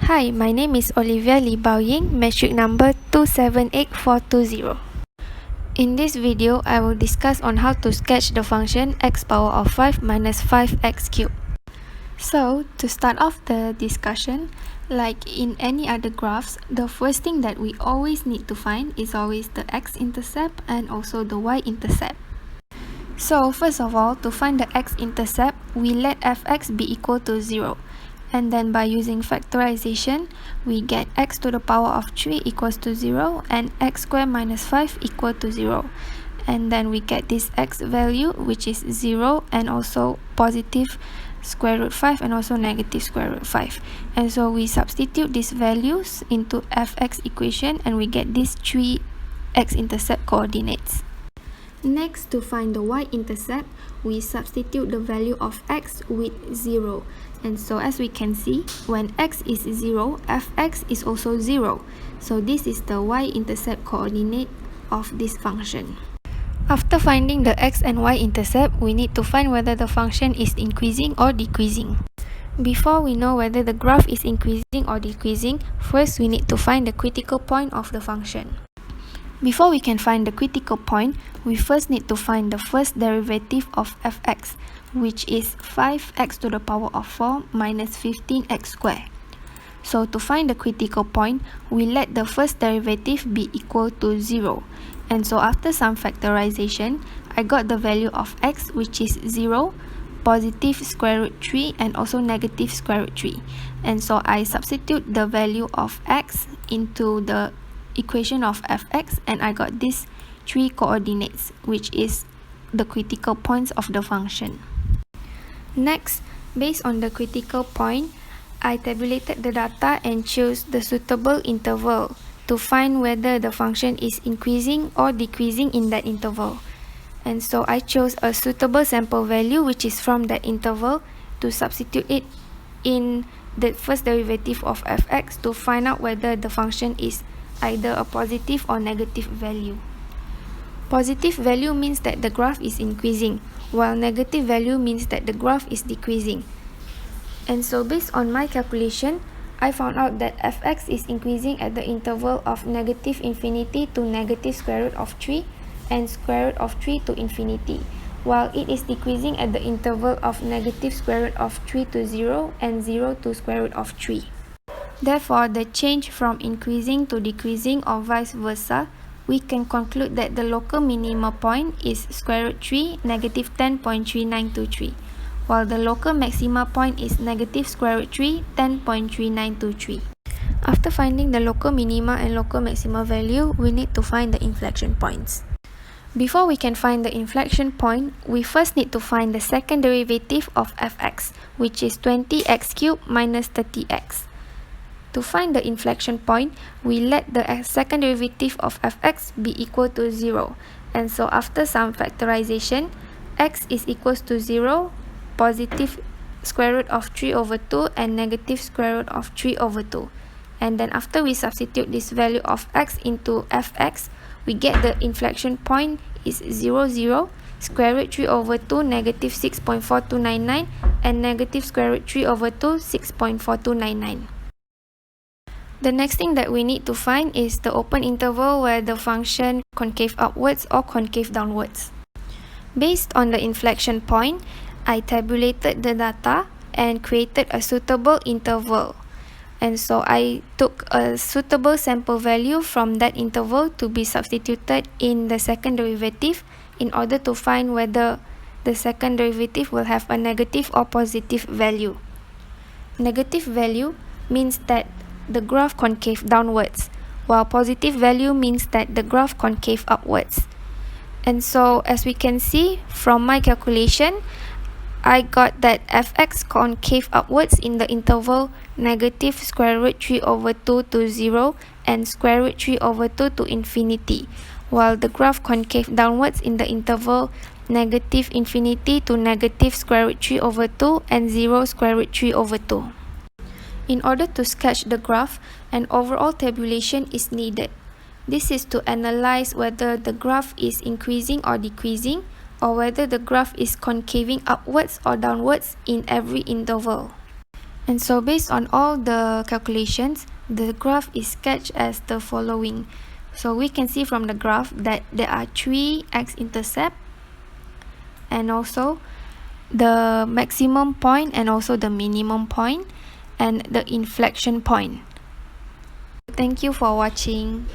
Hi, my name is Olivia Lee Baoying, metric number 278420. In this video, I will discuss on how to sketch the function x power of 5 minus 5x cubed. So, to start off the discussion, like in any other graphs, the first thing that we always need to find is always the x-intercept and also the y-intercept. So, first of all, to find the x-intercept, we let fx be equal to 0. And then by using factorization, we get x to the power of 3 equals to 0 and x squared minus 5 equal to 0. And then we get this x value, which is 0 and also positive square root 5 and also negative square root 5. And so we substitute these values into fx equation and we get these three x-intercept coordinates. Next, to find the y-intercept, we substitute the value of x with 0. And so as we can see, when x is 0, fx is also 0. So this is the y-intercept coordinate of this function. After finding the x and y-intercept, we need to find whether the function is increasing or decreasing. Before we know whether the graph is increasing or decreasing, first we need to find the critical point of the function. Before we can find the critical point, we first need to find the first derivative of fx, which is 5x to the power of 4 minus 15x squared. So to find the critical point, we let the first derivative be equal to 0. And so after some factorization, I got the value of x, which is 0, positive square root 3 and also negative square root 3. And so I substitute the value of x into the equation of fx and I got these three coordinates, which is the critical points of the function. Next, based on the critical point, I tabulated the data and chose the suitable interval to find whether the function is increasing or decreasing in that interval. And so I chose a suitable sample value, which is from that interval, to substitute it in the first derivative of fx to find out whether the function is either a positive or negative value. Positive value means that the graph is increasing, while negative value means that the graph is decreasing. And so based on my calculation, I found out that fx is increasing at the interval of negative infinity to negative square root of 3 and square root of 3 to infinity, while it is decreasing at the interval of negative square root of 3 to 0 and 0 to square root of 3. Therefore, the change from increasing to decreasing or vice versa, we can conclude that the local minima point is square root 3, negative 10.3923, while the local maxima point is negative square root 3, 10.3923. After finding the local minima and local maxima value, we need to find the inflection points. Before we can find the inflection point, we first need to find the second derivative of fx, which is 20x cubed minus 30x. To find the inflection point, we let the second derivative of fx be equal to 0. And so after some factorization, x is equals to 0, positive square root of 3 over 2 and negative square root of 3 over 2. And then after we substitute this value of x into fx, we get the inflection point is 0, 0, square root 3 over 2, negative 6.4299 and negative square root 3 over 2, 6.4299. The next thing that we need to find is the open interval where the function concave upwards or concave downwards. Based on the inflection point, I tabulated the data and created a suitable interval. And so I took a suitable sample value from that interval to be substituted in the second derivative in order to find whether the second derivative will have a negative or positive value. Negative value means that the graph concave downwards, while positive value means that the graph concave upwards. And so as we can see from my calculation, I got that fx concave upwards in the interval negative square root 3 over 2 to 0 and square root 3 over 2 to infinity, while the graph concave downwards in the interval negative infinity to negative square root 3 over 2 and 0 square root 3 over 2. In order to sketch the graph, an overall tabulation is needed. This is to analyze whether the graph is increasing or decreasing, or whether the graph is concaving upwards or downwards in every interval. And so based on all the calculations, the graph is sketched as the following. So we can see from the graph that there are 3 x-intercept and also the maximum point and also the minimum point and the inflection point. Thank you for watching.